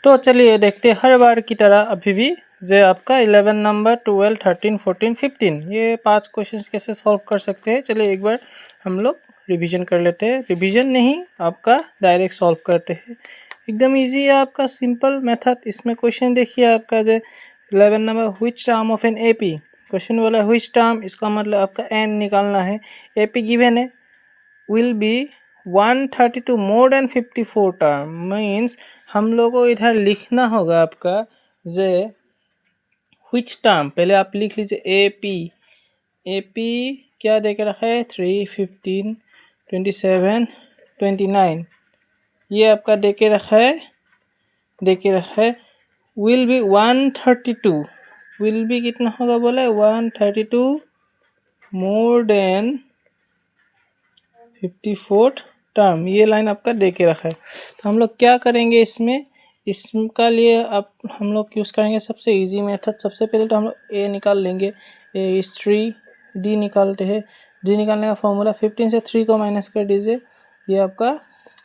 तो चलिए देखते हैं हर बार की तरह अभी भी जो आपका 11 नंबर 12 13 14 15 ये 5 क्वेश्चंस कैसे सॉल्व कर सकते हैं। चलिए एक बार हम लोग रिवीजन कर लेते हैं। रिवीजन नहीं, आपका डायरेक्ट सॉल्व करते हैं। एकदम इजी है आपका, सिंपल मेथड। इसमें क्वेश्चन देखिए आपका जो 11 number which term of an AP, question वाला व्हिच टर्म, इसका मतलब आपका एन निकालना है। एपी गिवन है, will be 132 more than 54 term, means हम लोग को इधर लिखना होगा आपका जे व्हिच टर्म। पहले आप लिख लीजिए एपी क्या दे के रखा है 3 15 27 29, ये आपका दे के रखा है। विल बी 132, विल बी कितना होगा बोला 132 मोर देन 54 टर्म, ये लाइन आपका दे के रखा है। तो हम लोग क्या करेंगे इसका लिए आप हम लोग यूज़ करेंगे सबसे इजी मेथड। सबसे पहले तो हम लोग ए निकाल लेंगे, ए इज 3, डी निकालते हैं। डी निकालने का फॉर्मूला 15 से 3 को माइनस कर दीजिए, ये आपका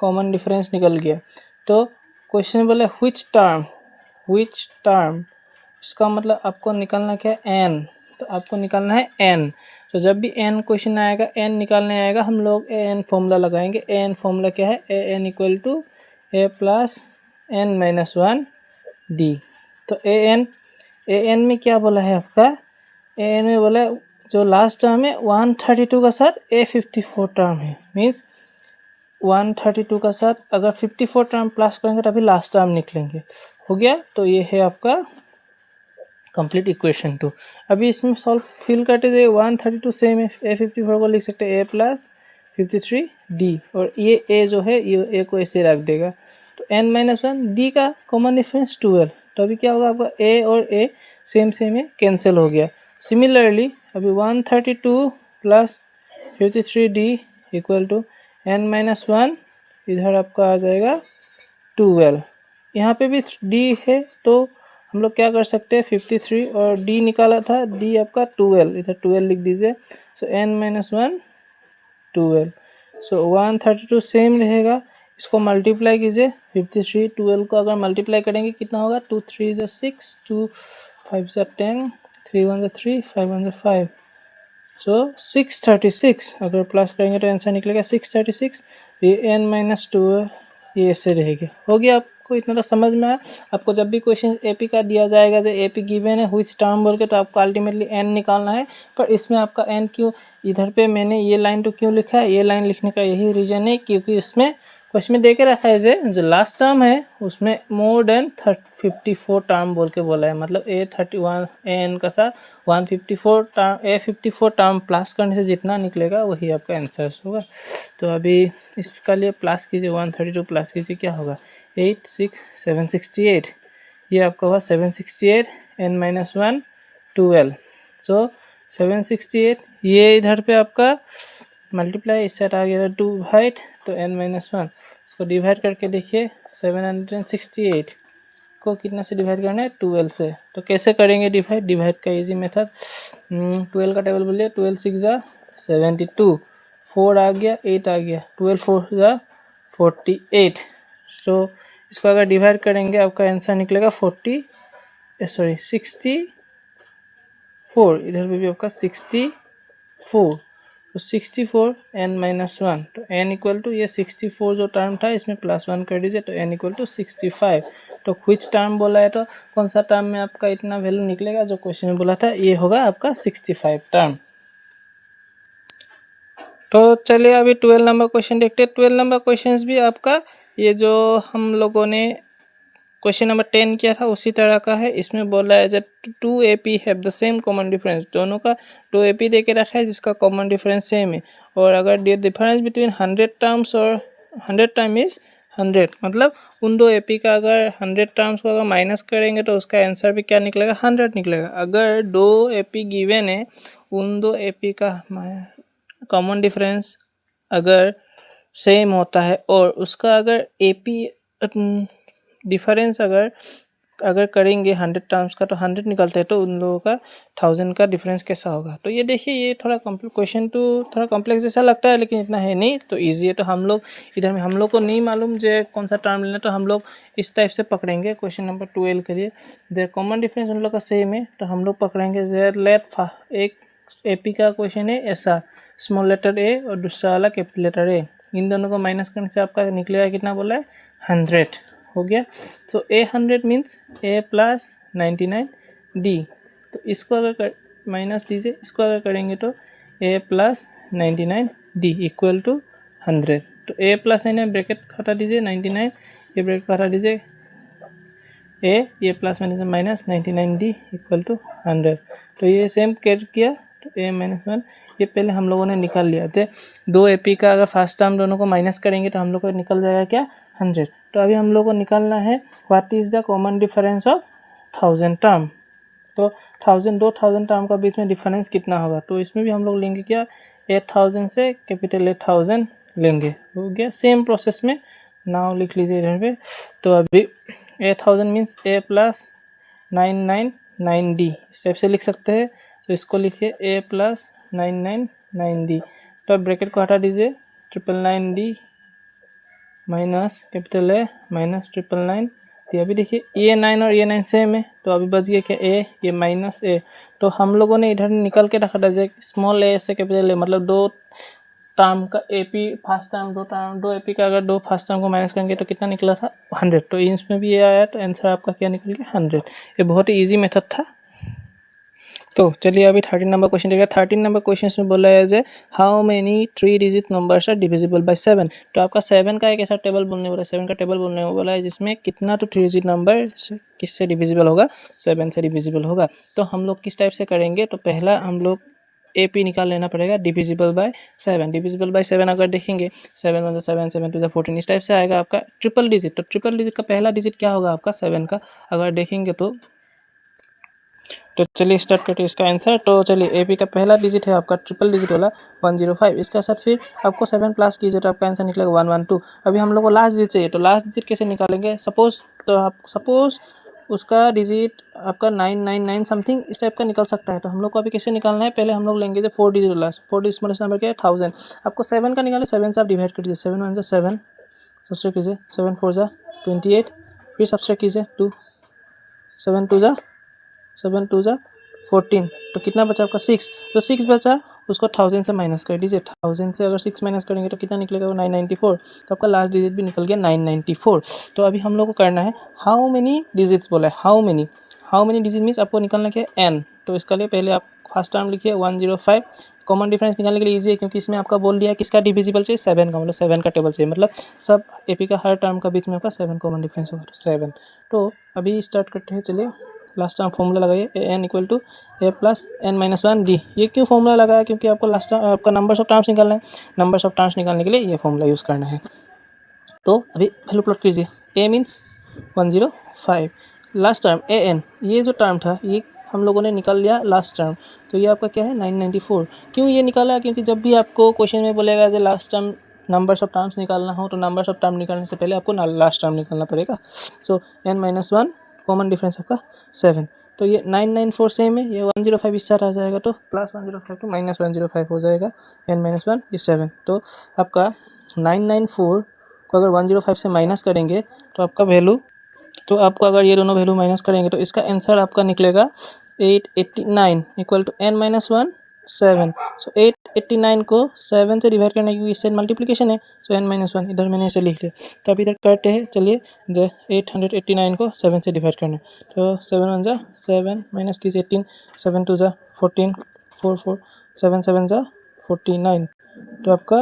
कॉमन डिफरेंस निकल गया। तो क्वेश्चन बोले व्हिच टर्म, इसका मतलब आपको निकालना क्या है एन, तो आपको निकालना है एन। तो जब भी एन क्वेश्चन आएगा, एन निकालने आएगा, हम लोग एन फॉर्मूला लगाएंगे। एन फॉर्मूला क्या है, A N equal to A plus N minus 1 D. तो ए एन में क्या बोला है आपका, ए एन में बोला है जो लास्ट टर्म है 132 का साथ ए 54 टर्म है, मीन्स 132 का साथ अगर 54 टर्म प्लस करेंगे तो अभी लास्ट टर्म निकलेंगे। हो गया, तो ये है आपका कंप्लीट इक्वेशन 2। अभी इसमें सॉल्व फिल करते थे 132 सेम है, ए 54 को लिख सकते हैं ए प्लस 53 डी, और ये ए जो है ये ए को ऐसे रख देगा। तो एन माइनस 1 डी का कॉमन डिफरेंस 12। तो अभी क्या होगा आपका ए और ए सेम है, कैंसिल हो गया। सिमिलरली अभी 132 plus 53 D equal to N minus 1, इधर आपका आ जाएगा 12। यहाँ पे भी डी है तो हम लोग क्या कर सकते हैं 53 और डी निकाला था, डी आपका 12, इधर 12 लिख दीजिए। सो एन माइनस 1 12, सो 132 सेम रहेगा। इसको मल्टीप्लाई कीजिए 53 12 को अगर मल्टीप्लाई करेंगे कितना होगा 2 3 6 2 5 10 3 1 3 5 1 5, सो 636। अगर प्लस करेंगे तो आंसर निकलेगा 636। ये एन माइनस 2 ये ऐसे रहेगा। हो गया, आपको इतना तो समझ में आया। आपको जब भी क्वेश्चन एपी का दिया जाएगा, जो एपी गिवन है व्हिच टर्म बोल के, तो आपको अल्टीमेटली एन निकालना है। पर इसमें आपका एन क्यों इधर पे मैंने ये लाइन तो क्यों लिखा है, ये लाइन लिखने का यही रीजन है क्योंकि इसमें क्वेश्चन में दे के रखा है जो लास्ट टर्म है उसमें मोर देन 54 टर्म बोल के बोला है, मतलब ए 31 एन का साथ 154 टर्म ए 54 टर्म प्लस करने से जितना निकलेगा वही आपका आंसर होगा। तो अभी इसका लिए प्लस कीजिए, 132 प्लस कीजिए, क्या होगा 8 6 768, ये आपका हुआ 768 एन माइनस 1 12। सो 768 ये इधर पे आपका मल्टीप्लाई इस साइड आ गया 2 हाइट, तो एन माइनस 1 इसको डिवाइड करके देखिए 768 को कितना से डिवाइड करना है 12 से। तो कैसे करेंगे डिवाइड का इजी मेथड, 12 का टेबल बोलिए 12 6 जा 72, 4 आ गया 8 आ गया, 12 4 जा 48। सो इसको अगर डिवाइड करेंगे आपका आंसर निकलेगा 64, इधर पे भी आपका 64, तो 64 एन माइनस 1, तो एन इक्वल टू ये 64 जो टर्म था इसमें प्लस 1 कर दीजिए, तो एन इक्वल टू 65। तो व्हिच टर्म बोला है तो कौन सा टर्म में आपका इतना वैल्यू निकलेगा, जो क्वेश्चन में बोला था ये होगा आपका 65 टर्म। तो चलिए अभी 12 नंबर क्वेश्चन देखते हैं। 12 नंबर क्वेश्चन भी आपका ये जो हम लोगों ने क्वेश्चन नंबर 10 किया था उसी तरह का है। इसमें बोला है जब 2 AP have the same common difference, दोनों का 2 AP दे के रखा है जिसका कॉमन डिफरेंस सेम है, और अगर डिफरेंस बिटवीन 100 टर्म्स और 100 टर्म इज 100, मतलब उन 2 AP का अगर 100 टर्म्स को अगर माइनस करेंगे तो उसका आंसर भी क्या निकलेगा 100 निकलेगा। अगर 2 AP गिवन है, उन 2 AP का कॉमन डिफरेंस अगर सेम होता है और उसका अगर AP डिफरेंस अगर अगर करेंगे 100 टर्म्स का तो 100 निकलते हैं, तो उन लोगों का 1000 का डिफरेंस कैसा होगा। तो ये देखिए, ये थोड़ा क्वेश्चन तो थोड़ा कॉम्प्लेक्स जैसा लगता है, लेकिन इतना है नहीं, तो ईजी है। तो हम लोग इधर में हम लोग को नहीं मालूम जो कौन सा टर्म लेना, तो हम लोग इस टाइप से पकड़ेंगे। क्वेश्चन नंबर 12 के लिए देयर कॉमन डिफरेंस उन लोग का सेम है, तो हम लोग पकड़ेंगे जेर लेट एक AP का क्वेश्चन है ऐसा, स्मॉल लेटर ए और दूसरा वाला कैपिटल लेटर ए, इन दोनों को माइनस करने से आपका निकलेगा कितना बोला है 100 हो गया। तो A100 means A plus 99D। तो इसको अगर माइनस लीजिए, इसको अगर करेंगे तो A plus 99D equal to 100। तो A प्लस 99 ब्रैकेट हटा दीजिए, 99 ये ब्रैकेट हटा दीजिए, ये plus minus 99D equal to 100। तो ये सेम कैट किया, तो A-1 ये पहले हम लोगों ने निकाल लिया थे। 2 AP का अगर फर्स्ट टर्म दोनों को माइनस करेंगे तो हम लोग को निकल जाएगा क्या 100। तो अभी हम लोग को निकालना है what is the common difference of 1000 term. तो 2000 टर्म का बीच में डिफरेंस कितना होगा, तो इसमें भी हम लोग लेंगे क्या 8000 से कैपिटल 8000 लेंगे, हो गया। सेम प्रोसेस में नाउ लिख लीजिए इधर पे। तो अभी 8000 मीन्स A प्लस 999D इस टाइप से लिख सकते हैं। तो इसको लिखिए A प्लस 999D। तो अब ब्रैकेट को हटा दीजिए, 999D minus capital A minus 999D। अभी देखिए ये 9 और ये 9 सेम है, तो अभी बच गया क्या A, ये माइनस A। तो हम लोगों ने इधर निकल के रखा था स्मॉल a से कैपिटल A, मतलब 2 टर्म का AP फर्स्ट टर्म, 2 AP का अगर 2 फर्स्ट टर्म को माइनस करेंगे तो कितना निकला था 100। तो इसमें भी ये आया, तो आंसर आपका क्या निकल गया 100। ये बहुत ही ईजी मेथड था। तो चलिए अभी 13 नंबर क्वेश्चन देखिए। 13 नंबर क्वेश्चन में बोला है जे how many 3 digit numbers are divisible by 7। तो आपका 7 का एक ऐसा टेबल बोलने वाला है, 7 का टेबल बोलने वाला है जिसमें कितना तो 3 डिजिट नंबर किससे डिविजिबल होगा 7 से डिविजिबल होगा। तो हम लोग किस टाइप से करेंगे, तो पहला हम लोग AP निकाल लेना पड़ेगा, डिविजिबल बाय 7। डिविजिबल बाय 7 अगर देखेंगे 7 1 7 7 2 14 इस टाइप से आएगा आपका ट्रिपल डिजिट। तो ट्रिपल डिजिट का पहला डिजिट क्या होगा आपका 7 का अगर देखेंगे तो चलिए स्टार्ट करते हैं इसका आंसर। तो चलिए AP का पहला डिजिट है आपका ट्रिपल डिजिट वाला 105। इसके साथ फिर आपको 7 प्लस कीजिए तो आपका आंसर निकलेगा 112। अभी हम लोग को लास्ट डिजिट चाहिए, तो लास्ट डिजिट कैसे निकालेंगे, सपोज उसका डिजिट आपका 999 समथिंग इस टाइप का निकल सकता है। तो हम लोग को अभी कैसे निकालना है, पहले हम लोग लेंगे जो 4 डिजिट वाला, 4 डिजिट स्मॉलेस्ट नंबर क्या है 1000। आपको 7 का निकाले, 7 से आप डिवाइड कर दीजिए, 7 1 जा 7 सब्सट्रैक्ट कीजिए, 7 4 जा 28 फिर सब्सट्रैक्ट कीजिए 2 7 2 जा 7 2 जा 14। तो कितना बचा आपका 6। तो 6 बचा, उसको 1000 से माइनस कर दीजिए। 1000 से अगर 6 माइनस करेंगे तो कितना निकलेगा वो 994। तो आपका लास्ट डिजिट भी निकल गया 994। तो अभी हम लोग को करना है हाउ मेनी डिजिट्स बोला है, हाउ मेनी डिजिट मीन्स आपको निकालना क्या है n। तो इसके लिए पहले आप फर्स्ट टर्म लिखिए 105। कॉमन डिफरेंस निकालने के लिए ईजी है, क्योंकि इसमें आपका बोल दिया है किसका डिविजिबल चाहिए 7 का, मतलब 7 का टेबल चाहिए, मतलब सब AP का हर टर्म का बीच में आपका 7 कॉमन डिफरेंस होगा 7। तो अभी स्टार्ट करते हैं, चलिए लास्ट टाइम फॉर्मूला लगाइए AN equal to A plus N-1D। ये क्यों फॉर्मूला लगाया, क्योंकि आपको लास्ट टाइम आपका नंबर्स ऑफ टर्म्स निकालना है, नंबर्स ऑफ टर्म्स निकालने के लिए ये फॉर्मूला यूज़ करना है। तो अभी वैल्यू प्लॉट कीजिए, A means 105, last term AN, ये जो टर्म था ये हम लोगों ने निकाल लिया लास्ट टर्म, तो ये आपका क्या है 994। क्यों ये निकाला, क्योंकि जब भी आपको क्वेश्चन में बोलेगा जो last term numbers of terms निकालना हो, तो नंबर्स ऑफ टर्म निकालने से पहले आपको लास्ट टर्म निकालना पड़ेगा। सो N-1 कॉमन डिफरेंस आपका 7। तो ये 994 सेम है, ये 105 इस साथ आ जाएगा, तो प्लस 105 टू माइनस 105 हो जाएगा। N-1 ये 7। तो आपका 994 को अगर 105 से माइनस करेंगे तो आपका वैल्यू, तो आपको अगर ये दोनों वैल्यू माइनस करेंगे तो इसका आंसर आपका निकलेगा 889 इक्वल टू N-1 7। सो 889 को 7 से डिवाइड करना, क्योंकि इससे मल्टीप्लिकेशन है, सो N-1 इधर मैंने इसे लिख लिया। तो अब इधर करते हैं, चलिए 889 को 7 से डिवाइड करना है। तो 7 1 जा 7 माइनस कीजिए 18, 7 2 जा 14 4 4 7 7 जा 49। तो आपका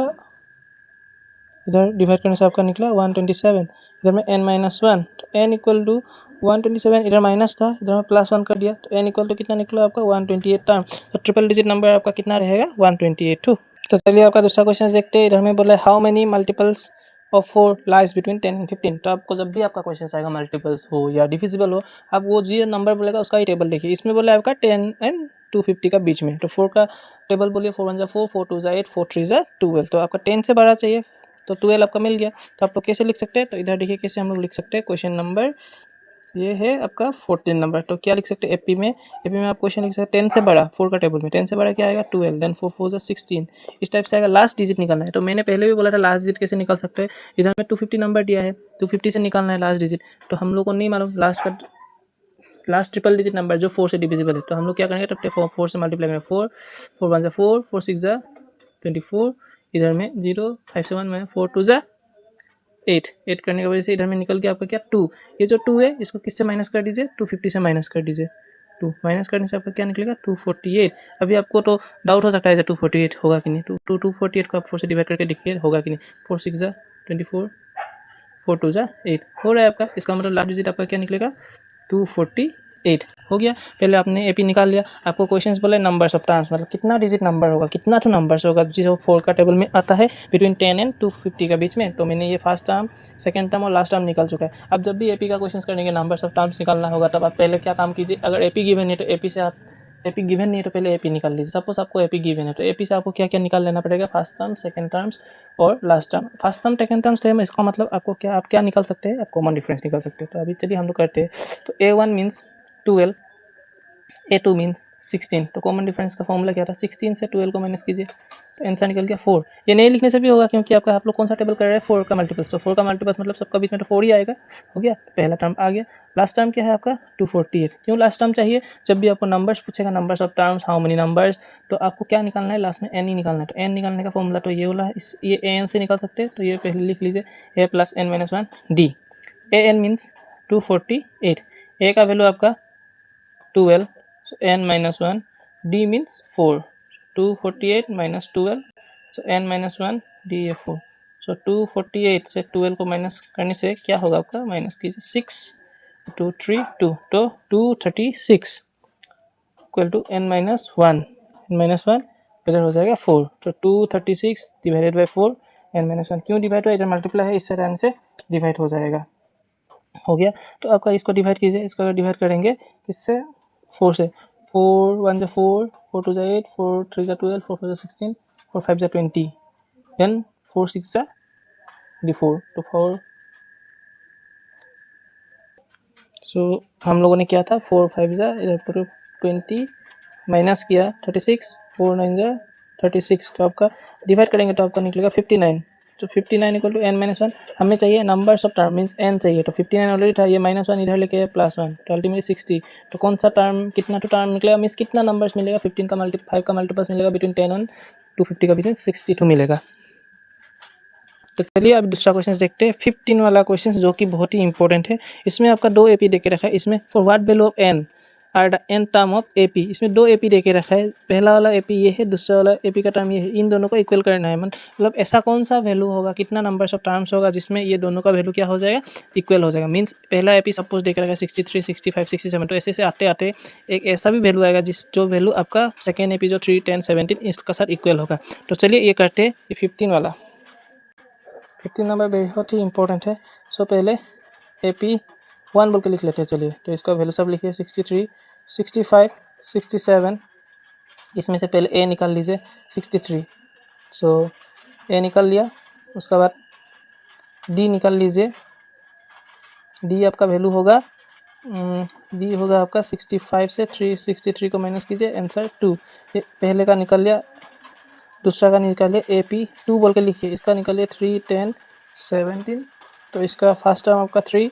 इधर डिवाइड करने से आपका निकला 127। इधर में N-1, तो N इक्वल टू 127, इधर माइनस था, इधर में प्लस 1 कर दिया, तो N इक्वल टू कितना निकला आपका 128 टर्म। तो ट्रिपल डिजिट नंबर आपका कितना रहेगा 128। तो चलिए आपका दूसरा क्वेश्चन देखते हैं। इधर में बोला है how many multiples of 4 lies between 10 and 15। तो आपको जब भी आपका क्वेश्चन आएगा मल्टीपल्स हो या डिविजिबल हो, आप वो जो नंबर बोलेगा उसका ही टेबल देखिए। इसमें बोला है आपका 10 एंड 250 का बीच में, तो 4 का टेबल बोलिए, 4 1 जा 4 4 2 जा 8 4 3 जा 12। तो आपका 10 से बड़ा चाहिए, तो 12 आपका मिल गया। तो आप लोग कैसे लिख सकते हैं, तो इधर देखिए कैसे हम लोग लिख सकते हैं। क्वेश्चन नंबर ये है आपका 14 नंबर। तो क्या लिख सकते हैं एपी में आप क्वेश्चन लिख सकते हैं 10 से बड़ा, 4 का टेबल में 10 से बड़ा क्या आएगा 12, देन 4 4 16, इस टाइप से आएगा। लास्ट डिजिट निकालना है। तो मैंने पहले भी बोला था लास्ट डिजिट कैसे निकाल सकते हैं। इधर में 250 नंबर दिया है, 250 से निकालना है लास्ट डिजिट। तो हम लोग को नहीं मालूम लास्ट ट्रिपल डिजिट नंबर जो 4 से डिविजिबल है। तो हम लोग क्या करेंगे, तो 4 से मल्टीप्लाई करेंगे, 4 4 1 4, 4 6 24, इधर में 0 5 से 1 में 4 2 8 करने की वजह से इधर में निकल के आपका क्या 2, ये जो 2 है इसको किससे माइनस कर दीजिए, 250 से माइनस कर दीजिए। 2 माइनस करने से आपका क्या निकलेगा 248। अभी आपको तो डाउट हो सकता है 248 होगा कि नहीं, 248 को आप 4 से डिवाइड करके देखिए होगा कि नहीं। 4 6 24, 4 2 8 हो रहा है आपका। इसका मतलब लास्ट डिजिट आपका क्या निकलेगा 248 हो गया। पहले आपने एपी निकाल लिया। आपको क्वेश्चंस बोले नंबर्स ऑफ टर्म्स, मतलब कितना डिजिट नंबर होगा, कितना तो नंबर्स होगा जिसको 4 का टेबल में आता है बिटवीन 10 एंड 250 के बीच में। तो मैंने ये फर्स्ट टर्म, सेकंड टर्म और लास्ट टर्म निकाल चुका है। अब जब भी एपी का क्वेश्चन करेंगे नंबर्स ऑफ टर्म्स निकालना होगा, तब आप पहले क्या काम कीजिए, अगर एपी गिवन है तो एपी से आप एपी गिवन नहीं है तो पहले एपी निकाल लीजिए। सपोज आपको एपी गिवन है तो एपी से आपको क्या क्या निकाल लेना पड़ेगा, फर्स्ट टर्म, सेकंड टर्म्स और last term. First term second term same, इसका मतलब आपको क्या, आप क्या निकाल सकते हैं, आप कॉमन डिफरेंस निकाल सकते हैं। तो अभी चलिए हम लोग करते हैं। तो A1 मीन्स 12, A2 मीन्स 16। तो कॉमन डिफरेंस का फॉर्मूला क्या था, 16 से 12 को माइनस कीजिए तो आंसर निकल गया 4। ये नहीं लिखने से भी होगा क्योंकि आपका आप लोग कौन सा टेबल कर रहे हैं, 4 का मल्टीपल्स। तो 4 का मल्टीपल्स मतलब सबका बीच में तो 4 ही आएगा, हो गया। पहला टर्म आ गया। लास्ट टर्म क्या है आपका 248। क्यों लास्ट टर्म चाहिए, जब भी आपको नंबर्स पूछेगा, numbers of terms, how many numbers, तो आपको क्या निकालना है, लास्ट में एन ही निकालना है। तो एन निकालने का फॉर्मूला तो ये वाला, ये एन से निकाल सकते हैं। तो ये पहले लिख लीजिए ए plus N minus 1 D. A N means 248, ए का वैल्यू आपका 12, so n minus 1, d means 4, 248 minus 12, so n minus 1, d है 4। so 248 से 12 को माइनस करने से क्या होगा आपका, माइनस कीजिए 6, 2 3 2, तो 236 इक्वल टू n minus 1, इधर हो जाएगा 4। तो 236 डिवाइडेड बाई 4, n minus 1 क्यों डिवाइड हुआ, इधर मल्टीप्लाई है, इससे रहने से डिवाइड हो जाएगा, हो गया। तो आपका इसको डिवाइड कीजिए, इसको डिवाइड करेंगे किससे, 4 से। 4 1 जा 4, 4 2 जा 8, 4 3 जा 12, 4 4 जा 16, 4 5 जा 20, देन 4 6 जा 4। तो 4, सो हम लोगों ने क्या था, 4 5 जा इधर पर 20 माइनस किया 36, 4 9 जा 36। तो आपका डिवाइड करेंगे तो आपका निकलेगा 59। तो 59 इक्वल टू n माइनस 1। हमें चाहिए numbers of term means n चाहिए। तो 59 ऑलरेडी था, ये माइनस 1 इधर लेके प्लस 1, तो अल्टीमेटली 60। तो कौन सा टर्म, कितना तो टर्म निकलेगा मीन्स कितना नंबर्स मिलेगा, 15 का 5 का मल्टीपल्स मिलेगा बिटवीन 10 एंड 250 का बिटवीन 62 मिलेगा। तो चलिए अब दूसरा क्वेश्चन देखते हैं, 15 वाला क्वेश्चन जो कि बहुत ही इंपॉर्टेंट है। इसमें आपका 2 एपी देके रखा है। इसमें for what value of N are the N term of AP, इसमें 2 एपी देके रखा है। पहला वाला एपी ये है, दूसरा वाला एपी का टर्म ये है। इन दोनों को इक्वल करना है, मतलब ऐसा कौन सा वैल्यू होगा, कितना नंबर्स ऑफ टर्म्स होगा जिसमें ये दोनों का वैल्यू क्या हो जाएगा, इक्वल हो जाएगा। मीन्स पहला एपी सपोज देके रखा है 63 65 67, तो ऐसे से आते आते एक ऐसा भी वैल्यू आएगा जो वैल्यू आपका सेकेंड एपी जो 3 10 17 इसका साथ इक्वल होगा। तो चलिए ये करते हैं, ये 15 वाला 15 नंबर बहुत ही इंपॉर्टेंट है। सो पहले AP1 बोल के लिख लेते हैं। चलिए तो इसका वैल्यू सब लिखिए 63 65 67, इसमें से पहले A निकाल लीजिए 63। सो A निकाल लिया, उसके बाद D निकाल लीजिए। D आपका वैल्यू होगा D होगा आपका 65 से 63 को माइनस कीजिए, आंसर 2। ये पहले का निकाल लिया, दूसरा का निकालिए AP2 बोल के लिखिए। इसका निकालिए 3 10 17, तो इसका फर्स्ट टर्म आपका 3,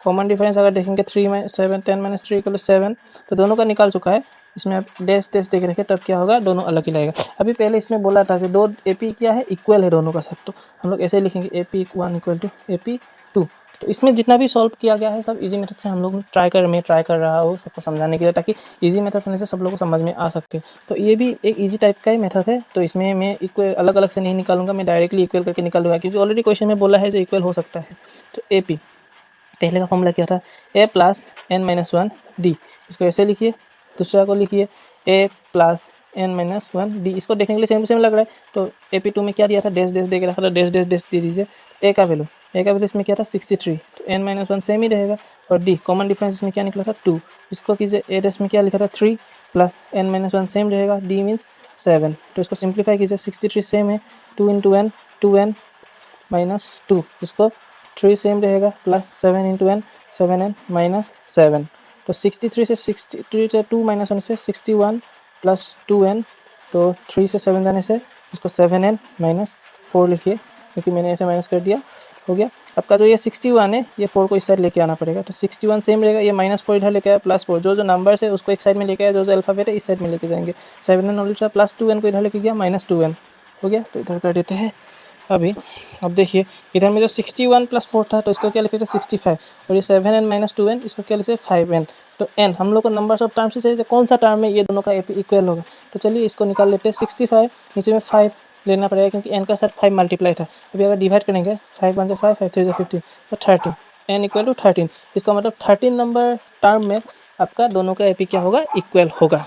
कॉमन डिफरेंस अगर देखेंगे 3 में 7 10 माइनस 3 इक्वल 7, तो दोनों का निकाल चुका है। इसमें आप डैश डैश देख रखे तब क्या होगा, दोनों अलग ही लगेगा। अभी पहले इसमें बोला था से 2 AP क्या है, इक्वल है दोनों का साथ, तो हम लोग ऐसे लिखेंगे AP1 इक्वल टू AP2। तो इसमें जितना भी सॉल्व किया गया है सब इजी मेथड से हम लोग ट्राई कर रहा हूँ सबको समझाने के लिए, ताकि इजी मेथड होने से सब लोगों को समझ में आ सके। तो ये भी एक इजी टाइप का ही मेथड है। तो इसमें मैं इक्वल अलग अलग से नहीं निकालूंगा, मैं डायरेक्टली इक्वल करके निकालूंगा, क्योंकि ऑलरेडी क्वेश्चन में बोला है जो इक्वल हो सकता है। तो AP पहले का फॉर्मूला क्या था, A plus n minus 1 D. इसको ऐसे लिखिए, दूसरा को लिखिए A plus n minus 1 D. इसको देखने के लिए सेम सेम लग रहा है। तो AP2 में क्या दिया था, डैश डैश दे के रखा था, डैश डैश डैश दे दीजिए। A का वैल्यू इसमें क्या था 63, तो n माइनस 1 सेम ही रहेगा। और D कॉमन डिफरेंस इसमें क्या निकला था 2, इसको कीजिए। A डैश में क्या लिखा था 3 प्लस n माइनस 1 सेम रहेगा, D मीन्स 7। तो इसको सिंप्लीफाई कीजिए, 63 सेम है, 2 इंटू n 2n माइनस 2, इसको 3 सेम रहेगा plus 7 into n 7n minus 7। तो 63 से 63 से 2 माइनस 1 से 61 प्लस 2n, तो 3 से 7 जाने से इसको 7n माइनस 4 लिखिए, क्योंकि मैंने ऐसे माइनस कर दिया, हो गया। आपका जो ये 61 है, ये 4 को इस साइड लेके आना पड़ेगा, तो 61 सेम रहेगा, ये -4 इधर लेके आया, +4 जो नंबर्स है उसको एक साइड में लेके आया, जो अल्फ़ाबेट है इस साइड में लेके जाएंगे। 7n ऑलरेडी था, प्लस 2n को इधर लेके गया, -2n हो गया, तो इधर कर देते हैं। अभी अब देखिए इधर में जो 61 + 4 था, तो इसको क्या लिखते थे 65, और ये 7n - 2n, इसको क्या लिखते हैं 5n। तो n हम लोग को नंबर्स ऑफ टर्म्स से कौन सा टर्म में ये दोनों का इक्वल होगा, तो चलिए इसको निकाल लेते हैं। 65 नीचे में 5 लेना पड़ेगा, क्योंकि n का साथ 5 मल्टीप्लाई था। अभी अगर डिवाइड करेंगे 5 1 से 5, 5 3 से 15, तो 13, n = 13। इसका मतलब 13 नंबर टर्म में आपका दोनों का एपी क्या होगा, इक्वल होगा।